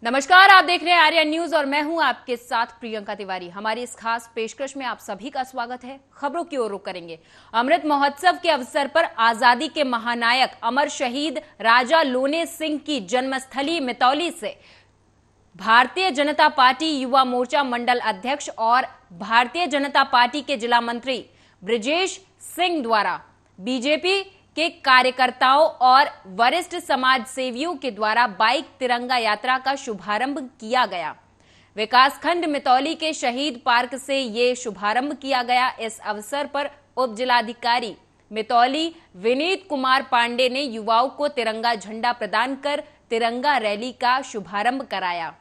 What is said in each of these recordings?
नमस्कार, आप देख रहे हैं आर्यन न्यूज और मैं हूं आपके साथ प्रियंका तिवारी। हमारी इस खास पेशकश में आप सभी का स्वागत है। खबरों की ओर रुख करेंगे। अमृत महोत्सव के अवसर पर आजादी के महानायक अमर शहीद राजा लोने सिंह की जन्मस्थली मितौली से भारतीय जनता पार्टी युवा मोर्चा मंडल अध्यक्ष और भारतीय जनता पार्टी के जिला मंत्री ब्रिजेश सिंह द्वारा बीजेपी के कार्यकर्ताओं और वरिष्ठ समाज सेवियों के द्वारा बाइक तिरंगा यात्रा का शुभारंभ किया गया। विकासखंड मितौली के शहीद पार्क से ये शुभारंभ किया गया। इस अवसर पर उप जिलाधिकारी मितौली विनीत कुमार पांडे ने युवाओं को तिरंगा झंडा प्रदान कर तिरंगा रैली का शुभारंभ कराया।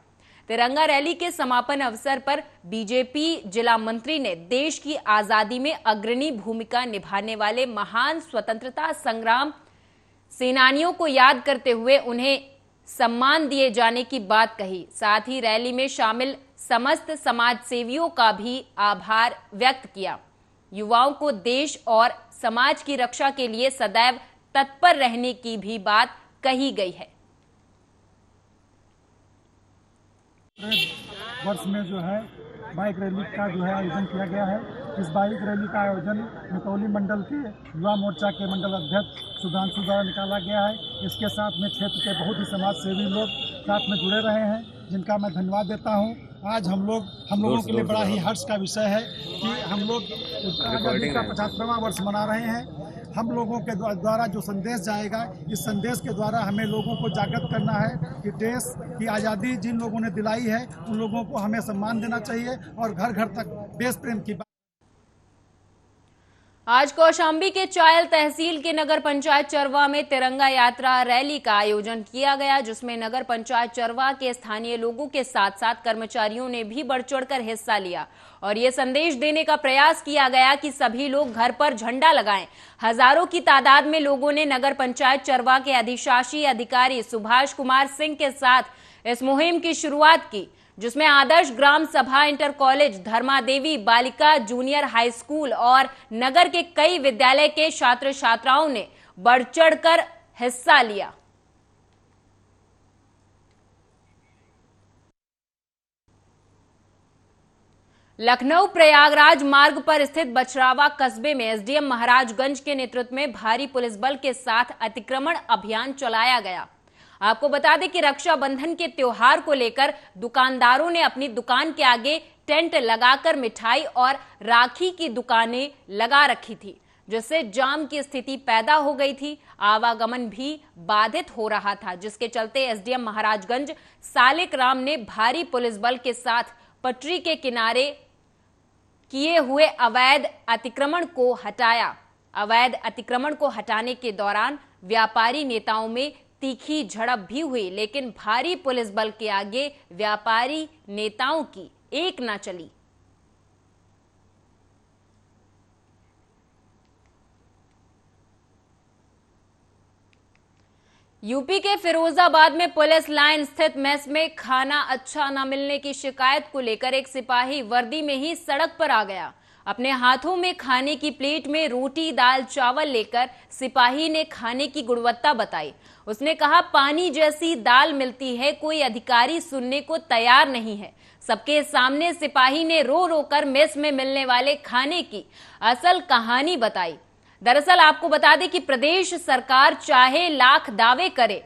तिरंगा रैली के समापन अवसर पर बीजेपी जिला मंत्री ने देश की आजादी में अग्रणी भूमिका निभाने वाले महान स्वतंत्रता संग्राम सेनानियों को याद करते हुए उन्हें सम्मान दिए जाने की बात कही। साथ ही रैली में शामिल समस्त समाज सेवियों का भी आभार व्यक्त किया। युवाओं को देश और समाज की रक्षा के लिए सदैव तत्पर रहने की भी बात कही गई है। वर्ष में जो है बाइक रैली का आयोजन किया गया है। इस बाइक रैली का आयोजन मितौली मंडल के युवा मोर्चा के मंडल अध्यक्ष सुधांशु द्वारा निकाला गया है। इसके साथ में क्षेत्र के बहुत ही समाज सेवी लोग साथ में जुड़े रहे हैं, जिनका मैं धन्यवाद देता हूं। आज हम लोगों के लिए बड़ा ही हर्ष का विषय है कि हम लोग आज़ादी का 75वां वर्ष मना रहे हैं। हम लोगों के द्वारा जो संदेश जाएगा, इस संदेश के द्वारा हमें लोगों को जागृत करना है कि देश की आज़ादी जिन लोगों ने दिलाई है उन लोगों को हमें सम्मान देना चाहिए और घर घर तक देश प्रेम की बात। आज कौशाम्बी के चायल तहसील के नगर पंचायत चरवा में तिरंगा यात्रा रैली का आयोजन किया गया, जिसमें नगर पंचायत चरवा के स्थानीय लोगों के साथ साथ कर्मचारियों ने भी बढ़ चढ़कर हिस्सा लिया और ये संदेश देने का प्रयास किया गया कि सभी लोग घर पर झंडा लगाएं। हजारों की तादाद में लोगों ने नगर पंचायत चरवा के अधिशासी अधिकारी सुभाष कुमार सिंह के साथ इस मुहिम की शुरुआत की, जिसमें आदर्श ग्राम सभा, इंटर कॉलेज, धर्मादेवी बालिका जूनियर हाई स्कूल और नगर के कई विद्यालय के छात्र छात्राओं ने बढ़ चढ़कर हिस्सा लिया। लखनऊ प्रयागराज मार्ग पर स्थित बछरावा कस्बे में एसडीएम महाराजगंज के नेतृत्व में भारी पुलिस बल के साथ अतिक्रमण अभियान चलाया गया। आपको बता दें कि रक्षाबंधन के त्योहार को लेकर दुकानदारों ने अपनी दुकान के आगे टेंट लगाकर मिठाई और राखी की दुकानें लगा रखी थी, जिससे जाम की स्थिति पैदा हो गई थी। आवागमन भी बाधित हो रहा था, जिसके चलते एसडीएम महाराजगंज सालिक राम ने भारी पुलिस बल के साथ पटरी के किनारे किए हुए अवैध अतिक्रमण को हटाया। अवैध अतिक्रमण को हटाने के दौरान व्यापारी नेताओं में तीखी झड़प भी हुई, लेकिन भारी पुलिस बल के आगे व्यापारी नेताओं की एक न चली। यूपी के फिरोजाबाद में पुलिस लाइन स्थित मेस में खाना अच्छा न मिलने की शिकायत को लेकर एक सिपाही वर्दी में ही सड़क पर आ गया। अपने हाथों में खाने की प्लेट में रोटी, दाल, चावल लेकर सिपाही ने खाने की गुणवत्ता बताई। उसने कहा, पानी जैसी दाल मिलती है, कोई अधिकारी सुनने को तैयार नहीं है। सबके सामने सिपाही ने रो रो कर मेस में मिलने वाले खाने की असल कहानी बताई। दरअसल आपको बता दें कि प्रदेश सरकार चाहे लाख दावे करे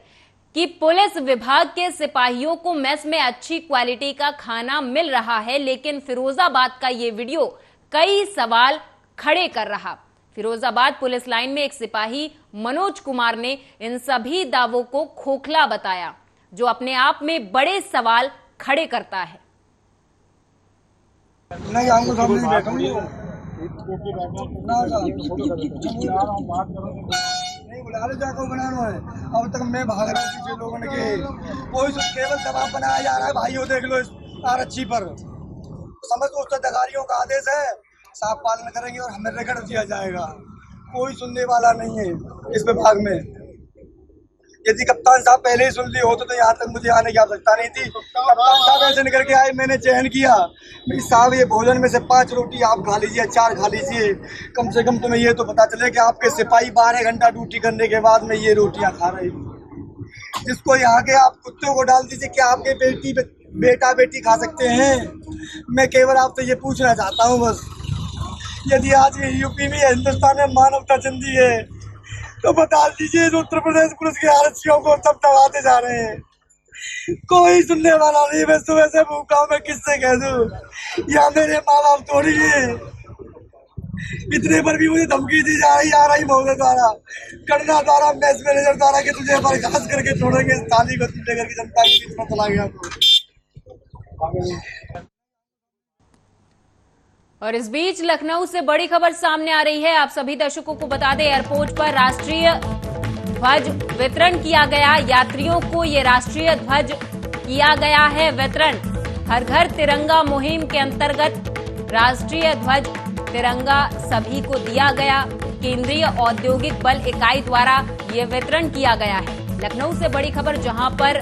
कि पुलिस विभाग के सिपाहियों को मेस में अच्छी क्वालिटी का खाना मिल रहा है, लेकिन फिरोजाबाद का ये वीडियो कई सवाल खड़े कर रहा। फिरोजाबाद पुलिस लाइन में एक सिपाही मनोज कुमार ने इन सभी दावों को खोखला बताया, जो अपने आप में बड़े सवाल खड़े करता है। नहीं बुला जाकर बनाना है। अब तक मैं भाग रहा हूँ पीछे लोगों ने कोई केवल दबाव बनाया जा रहा है। भाइयों देख लो इस आरक्षी पर, समझ लो अधिकारियों का आदेश है, साफ पालन करेंगे और हमें रगड़ दिया जाएगा। कोई सुनने वाला नहीं है इस विभाग में। यदि कप्तान साहब पहले ही सुन ली होते तो यहाँ तक मुझे आने की आवश्यकता नहीं थी। कप्तान साहब ऐसे निकल के आए, मैंने चयन किया, साहब ये भोजन में से 5 रोटी आप खा लीजिए, 4 खा लीजिए, कम से कम तुम्हें ये तो पता चले कि आपके सिपाही 12 घंटा ड्यूटी करने के बाद में ये रोटियां खा रही। जिसको यहाँ के आप कुत्तों को डाल दीजिए, क्या आपके बेटा बेटी खा सकते हैं? मैं केवल आपसे ये पूछना चाहता हूँ बस, यदि आज ये यूपी में हिंदुस्तान में मानवता जिंदी है तो बता दीजिए उत्तर प्रदेश पुलिस के आरक्षियों को सब दबाते जा रहे हैं, कोई सुनने वाला नहीं। मैं सुबह से भूखा हूँ, मैं किससे कह दूँ? या मेरे माँ बाप थोड़ी है। इतने पर भी मुझे धमकी दी जा रही आ रही महोदय द्वारा, करना द्वारा, मैच मैनेजर द्वारा कि तुझे बर्खास्त करके छोड़ेंगे इस थाली को, तुझे करके जनता के बीच में चला गया तो। और इस बीच लखनऊ से बड़ी खबर सामने आ रही है। आप सभी दर्शकों को बता दें, एयरपोर्ट पर राष्ट्रीय ध्वज वितरण किया गया। यात्रियों को ये राष्ट्रीय ध्वज किया गया है वितरण। हर घर तिरंगा मुहिम के अंतर्गत राष्ट्रीय ध्वज तिरंगा सभी को दिया गया। केंद्रीय औद्योगिक बल इकाई द्वारा ये वितरण किया गया है। लखनऊ से बड़ी खबर, जहां पर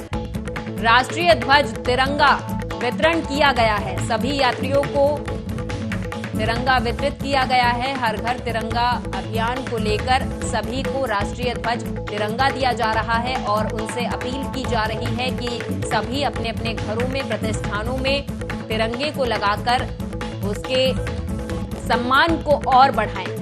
राष्ट्रीय ध्वज तिरंगा वितरण किया गया है। सभी यात्रियों को तिरंगा वितरित किया गया है। हर घर तिरंगा अभियान को लेकर सभी को राष्ट्रीय ध्वज तिरंगा दिया जा रहा है और उनसे अपील की जा रही है कि सभी अपने अपने घरों में, प्रतिष्ठानों में तिरंगे को लगाकर उसके सम्मान को और बढ़ाएं।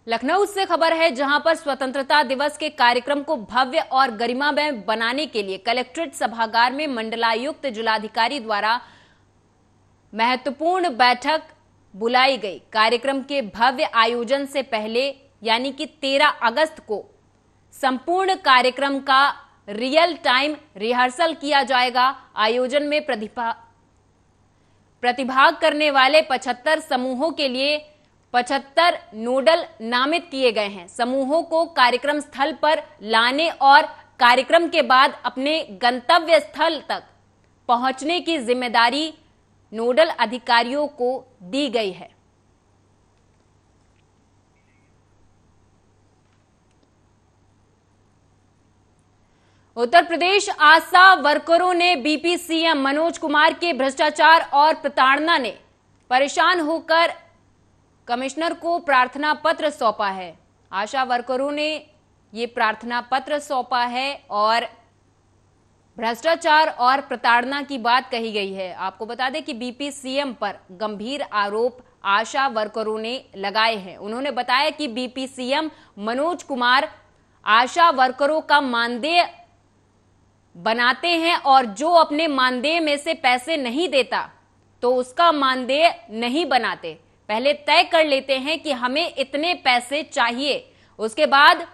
लखनऊ से खबर है, जहां पर स्वतंत्रता दिवस के कार्यक्रम को भव्य और गरिमामय बनाने के लिए कलेक्ट्रेट सभागार में मंडलायुक्त जिलाधिकारी द्वारा महत्वपूर्ण बैठक बुलाई गई। कार्यक्रम के भव्य आयोजन से पहले यानी कि 13 अगस्त को संपूर्ण कार्यक्रम का रियल टाइम रिहर्सल किया जाएगा। आयोजन में प्रतिभाग करने वाले 75 समूहों के लिए 75 नोडल नामित किए गए हैं। समूहों को कार्यक्रम स्थल पर लाने और कार्यक्रम के बाद अपने गंतव्य स्थल तक पहुंचने की जिम्मेदारी नोडल अधिकारियों को दी गई है। उत्तर प्रदेश आशा वर्करों ने बीपी सीएम मनोज कुमार के भ्रष्टाचार और प्रताड़ना ने परेशान होकर कमिश्नर को प्रार्थना पत्र सौंपा है। आशा वर्करों ने ये प्रार्थना पत्र सौंपा है और भ्रष्टाचार और प्रताड़ना की बात कही गई है। आपको बता दें कि बीपी सीएम पर गंभीर आरोप आशा वर्करों ने लगाए हैं। उन्होंने बताया कि बीपी सीएम मनोज कुमार आशा वर्करों का मानदेय बनाते हैं और जो अपने मानदेय में से पैसे नहीं देता तो उसका मानदेय नहीं बनाते। पहले तय कर लेते हैं कि हमें इतने पैसे चाहिए, उसके बाद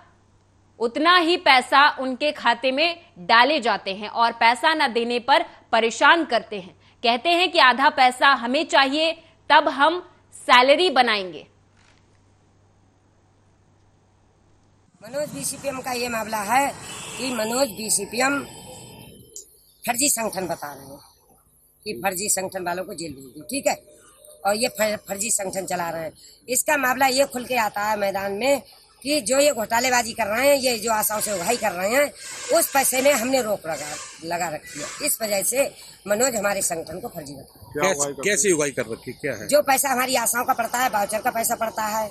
उतना ही पैसा उनके खाते में डाले जाते हैं और पैसा न देने पर परेशान करते हैं। कहते हैं कि आधा पैसा हमें चाहिए, तब हम सैलरी बनाएंगे। मनोज बीसीपीएम का ये मामला है कि मनोज बीसीपीएम फर्जी संगठन बता रहे हैं कि फर्जी संगठन वालों को जेल भेज दो, ठीक है, और ये फर्जी संगठन चला रहे हैं। इसका मामला ये खुल के आता है मैदान में कि जो ये घोटालेबाजी कर रहे हैं, ये जो आशाओं से उगाही कर रहे हैं, उस पैसे में हमने रोक लगा रखी है। इस वजह से मनोज हमारे संगठन को फर्जी बताया। कैसी उगाही कर रखी, क्या है? जो पैसा हमारी आशाओं का पड़ता है, वाउचर का पैसा पड़ता है,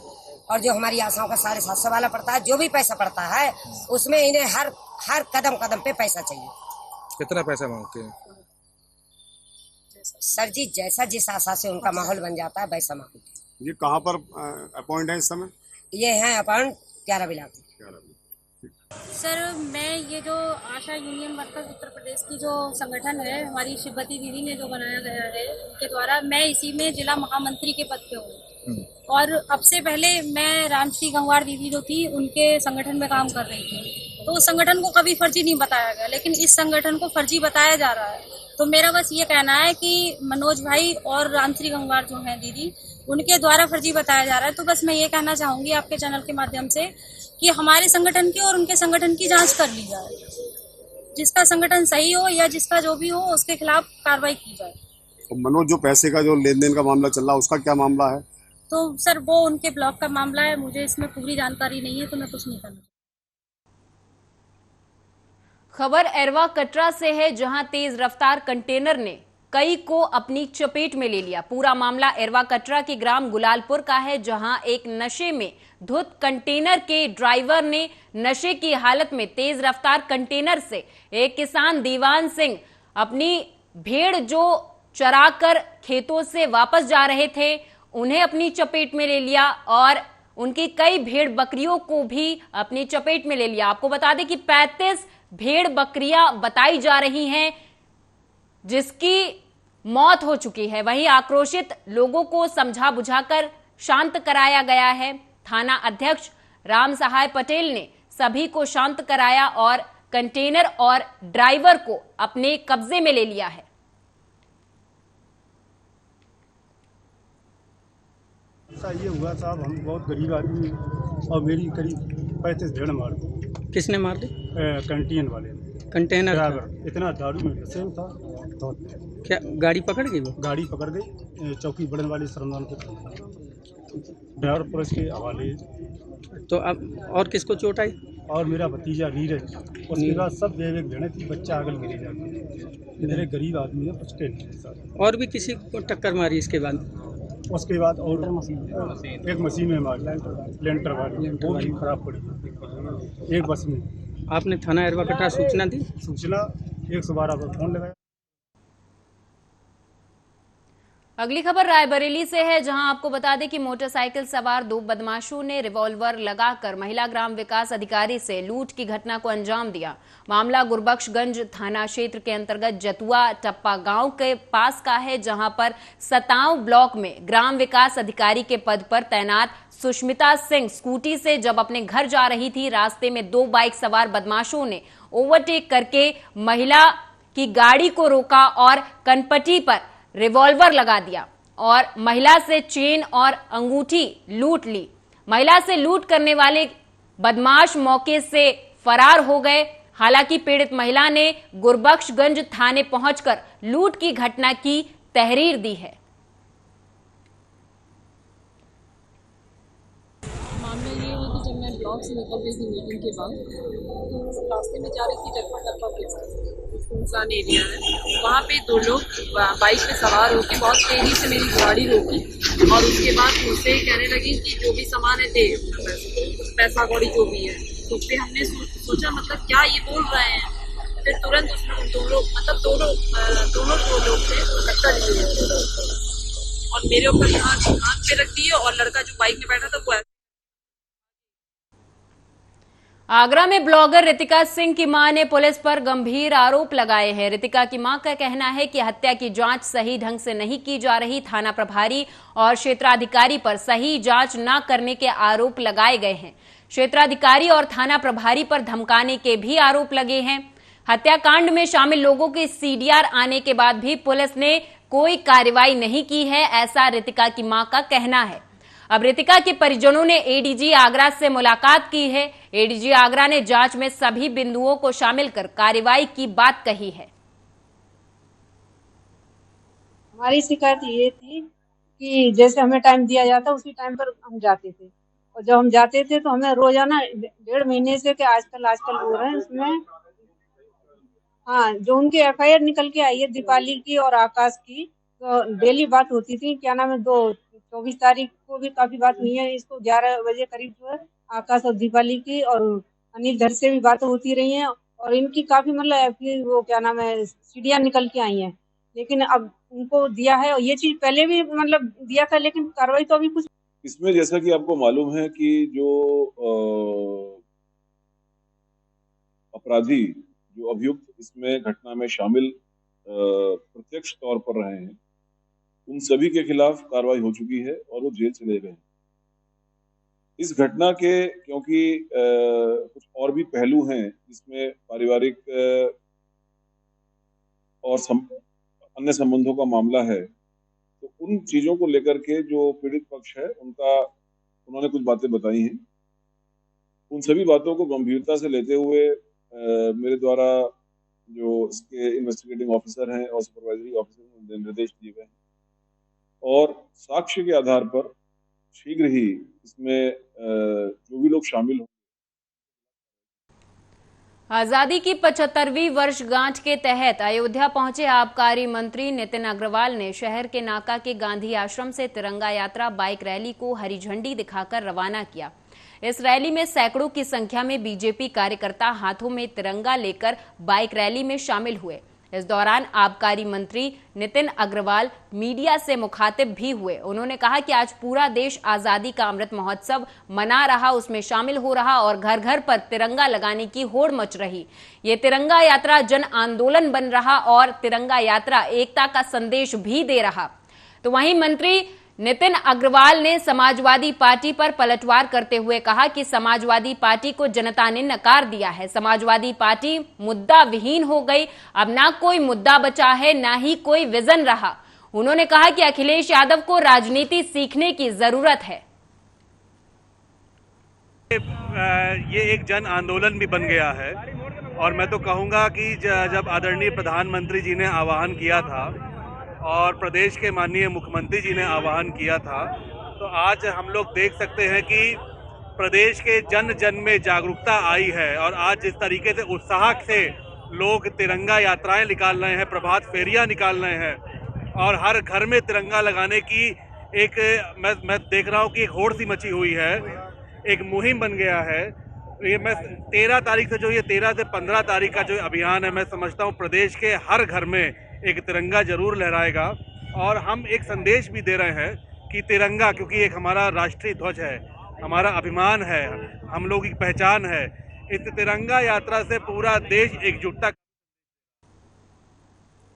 और जो हमारी आशाओं का 750 वाला पड़ता है, जो भी पैसा पड़ता है उसमें इन्हें हर कदम कदम पे पैसा चाहिए। कितना पैसा मांगते हैं? सर जी, जैसा जिस आशा से उनका माहौल बन जाता है वैसा मांगते हैं। ये कहाँ पर अपॉइंट है इस समय? ये है अपॉइंट 11 बिलाक। सर, मैं ये जो आशा यूनियन वर्कर्स उत्तर प्रदेश की जो संगठन है, हमारी शिववती दीदी ने जो बनाया गया है, उनके द्वारा मैं इसी में जिला महामंत्री के पद पे हूँ। और अब से पहले मैं रामश्री गंगवार दीदी जो थी, उनके संगठन में काम कर रही थी। तो उस संगठन को कभी फर्जी नहीं बताया गया, लेकिन इस संगठन को फर्जी बताया जा रहा है। तो मेरा बस ये कहना है कि मनोज भाई और रामश्री गंगवार जो हैं दीदी, उनके द्वारा फर्जी बताया जा रहा है। तो बस मैं ये कहना चाहूंगी आपके चैनल के माध्यम से कि हमारे संगठन की और उनके संगठन की जांच कर ली जाए। जिसका संगठन सही हो या जिसका जो भी हो, उसके खिलाफ कार्रवाई की जाए। तो मनोज, जो पैसे का जो लेन देन का मामला चल रहा है, उसका क्या मामला है? तो सर, वो उनके ब्लॉक का मामला है, मुझे इसमें पूरी जानकारी नहीं है, तो मैं कुछ नहीं करना। खबर एरवा कटरा से है, जहां तेज रफ्तार कंटेनर ने कई को अपनी चपेट में ले लिया। पूरा मामला एरवा कटरा के ग्राम गुलालपुर का है, जहां एक नशे में धुत कंटेनर के ड्राइवर ने नशे की हालत में तेज रफ्तार कंटेनर से एक किसान दीवान सिंह अपनी भेड़ जो चराकर खेतों से वापस जा रहे थे उन्हें अपनी चपेट में ले लिया और उनकी कई भेड़ बकरियों को भी अपनी चपेट में ले लिया। आपको बता दें कि 35 भेड़ बकरियां बताई जा रही हैं जिसकी मौत हो चुकी है। वहीं आक्रोशित लोगों को समझा बुझाकर शांत कराया गया है। थाना अध्यक्ष राम सहाय पटेल ने सभी को शांत कराया और कंटेनर और ड्राइवर को अपने कब्जे में ले लिया है। ऐसा ये हुआ साहब, हम बहुत गरीब आदमी हैं और मेरी करीब 35 भेड़ मार दी। किसने मार दी? कैंटीन वाले ने। कंटेनर ड्राइवर इतना दारू में फंसे था तो क्या गाड़ी पकड़ गई? वो गाड़ी पकड़ गई, चौकी बढ़ने वाली श्रमदान को ड्राइवर पुलिस के हवाले। तो अब और किसको चोट आई? और मेरा भतीजा नीरज, उसके बाद सब एक भेड़ें थी, बच्चा आगल गिरी जाती। इतने गरीब आदमी है, कुछ के नहीं सर। और भी किसी को टक्कर मारी इसके बाद? उसके बाद और एक मशीन में मार लेंटर वाली, वो भी खराब पड़ी एक बस में। आपने थाना एरवा कटरा सूचना दी? सूचना 112 पर फोन लगाया। अगली खबर रायबरेली से है, जहां आपको बता दें कि मोटरसाइकिल सवार 2 बदमाशों ने रिवॉल्वर लगाकर महिला ग्राम विकास अधिकारी से लूट की घटना को अंजाम दिया। मामला गुरबख्शगंज थाना क्षेत्र के अंतर्गत जतुआ टप्पा गांव के पास का है, जहां पर सतांव ब्लॉक में ग्राम विकास अधिकारी के पद पर तैनात सुष्मिता सिंह स्कूटी से जब अपने घर जा रही थी, रास्ते में 2 बाइक सवार बदमाशों ने ओवरटेक करके महिला की गाड़ी को रोका और कनपटी पर रिवॉल्वर लगा दिया और महिला से चेन और अंगूठी लूट ली। महिला से लूट करने वाले बदमाश मौके से फरार हो गए। हालांकि पीड़ित महिला ने गुरबख्शगंज थाने पहुंचकर लूट की घटना की तहरीर दी है। मामला ये है कि जब मैं ब्लॉक से निकल रही थी मीटिंग के बाद, तो रास्ते में जा रही थी टप्पा के पास, सुनसान एरिया है, वहाँ पे 2 लोग बाइक पे सवार होकर बहुत तेजी से मेरी गाड़ी रोकी और उसके बाद मुझसे कहने लगी कि जो भी सामान है दे, पैसा कौड़ी जो भी है। तो फिर हमने सोचा मतलब क्या ये बोल रहे हैं। फिर तुरंत उसमें दोनों जो लोग थे टक्कर लिए और मेरे ऊपर हाथ पे रख दिए और लड़का जो बाइक में बैठा था वो। आगरा में ब्लॉगर रितिका सिंह की मां ने पुलिस पर गंभीर आरोप लगाए हैं। रितिका की मां का कहना है कि हत्या की जांच सही ढंग से नहीं की जा रही। थाना प्रभारी और क्षेत्राधिकारी पर सही जांच न करने के आरोप लगाए गए हैं। क्षेत्राधिकारी और थाना प्रभारी पर धमकाने के भी आरोप लगे हैं। हत्याकांड में शामिल लोगों के सीडीआर आने के बाद भी पुलिस ने कोई कार्रवाई नहीं की है, ऐसा रितिका की मां का कहना है। अब रितिका के परिजनों ने एडीजी आगरा से मुलाकात की है। एडीजी आगरा ने जांच में सभी बिंदुओं को शामिल कर कार्रवाई की बात कही है। हमारी शिकायत ये थी कि जैसे हमें टाइम दिया जाता उसी टाइम पर हम जाते थे, और जब हम जाते थे तो हमें रोजाना 1.5 महीने से कि आजकल हो रहे हैं उसमें, हाँ, जो उनकी एफआईआर निकल के आई है दीपाली की और आकाश की, तो डेली बात होती थी। क्या नाम है, 24 तारीख को भी काफी बात हुई है। इसको 11 बजे करीब जो है आकाश और दीपाली की और अनिल धर से भी बातें होती रही हैं और इनकी काफी मतलब वो क्या नाम है सीढ़ियां निकल के आई हैं, लेकिन अब उनको दिया है और ये चीज पहले भी मतलब दिया था, लेकिन कार्रवाई तो अभी कुछ। इसमें जैसा कि आपको मालूम है कि जो अपराधी, जो अभियुक्त इसमें घटना में शामिल प्रत्यक्ष तौर पर रहे हैं, उन सभी के खिलाफ कार्रवाई हो चुकी है और वो जेल चले गए। इस घटना के क्योंकि कुछ और भी पहलू हैं, जिसमें पारिवारिक और अन्य संबंधों का मामला है, तो उन चीजों को लेकर के जो पीड़ित पक्ष है उन्होंने कुछ बातें बताई हैं। उन सभी बातों को गंभीरता से लेते हुए मेरे द्वारा जो इसके इन्वेस्टिगेटिंग ऑफिसर हैं और सुपरवाइजरी ऑफिसर को निर्देश दिए गए हैं और साक्ष्य के आधार पर शीघ्र ही इसमें जो भी लोग शामिल हों। आजादी की 75वीं वर्षगांठ के तहत अयोध्या पहुंचे आबकारी मंत्री नितिन अग्रवाल ने शहर के नाका के गांधी आश्रम से तिरंगा यात्रा बाइक रैली को हरी झंडी दिखाकर रवाना किया। इस रैली में सैकड़ों की संख्या में बीजेपी कार्यकर्ता हाथों में तिरंगा लेकर बाइक रैली में शामिल हुए। इस दौरान आबकारी मंत्री नितिन अग्रवाल मीडिया से मुखातिब भी हुए। उन्होंने कहा कि आज पूरा देश आजादी का अमृत महोत्सव मना रहा, उसमें शामिल हो रहा और घर घर पर तिरंगा लगाने की होड़ मच रही। ये तिरंगा यात्रा जन आंदोलन बन रहा और तिरंगा यात्रा एकता का संदेश भी दे रहा। तो वहीं मंत्री नितिन अग्रवाल ने समाजवादी पार्टी पर पलटवार करते हुए कहा कि समाजवादी पार्टी को जनता ने नकार दिया है। समाजवादी पार्टी मुद्दा विहीन हो गई, अब ना कोई मुद्दा बचा है, ना ही कोई विजन रहा। उन्होंने कहा कि अखिलेश यादव को राजनीति सीखने की जरूरत है। ये एक जन आंदोलन भी बन गया है और मैं तो कहूंगा कि जब आदरणीय प्रधानमंत्री जी ने आह्वान किया था और प्रदेश के माननीय मुख्यमंत्री जी ने आह्वान किया था, तो आज हम लोग देख सकते हैं कि प्रदेश के जन जन में जागरूकता आई है और आज जिस तरीके से उत्साह से लोग तिरंगा यात्राएं निकाल रहे हैं, प्रभात फेरियां निकाल रहे हैं और हर घर में तिरंगा लगाने की एक मैं देख रहा हूं कि एक होड़ सी मची हुई है, एक मुहिम बन गया है। ये मैं 13 तारीख से जो ये 13 से 15 तारीख का जो अभियान है, मैं समझता हूँ प्रदेश के हर घर में एक तिरंगा जरूर लहराएगा और हम एक संदेश भी दे रहे हैं कि तिरंगा, क्योंकि एक हमारा राष्ट्रीय ध्वज है, हमारा अभिमान है, हम लोगों की पहचान है। इस तिरंगा यात्रा से पूरा देश एकजुटता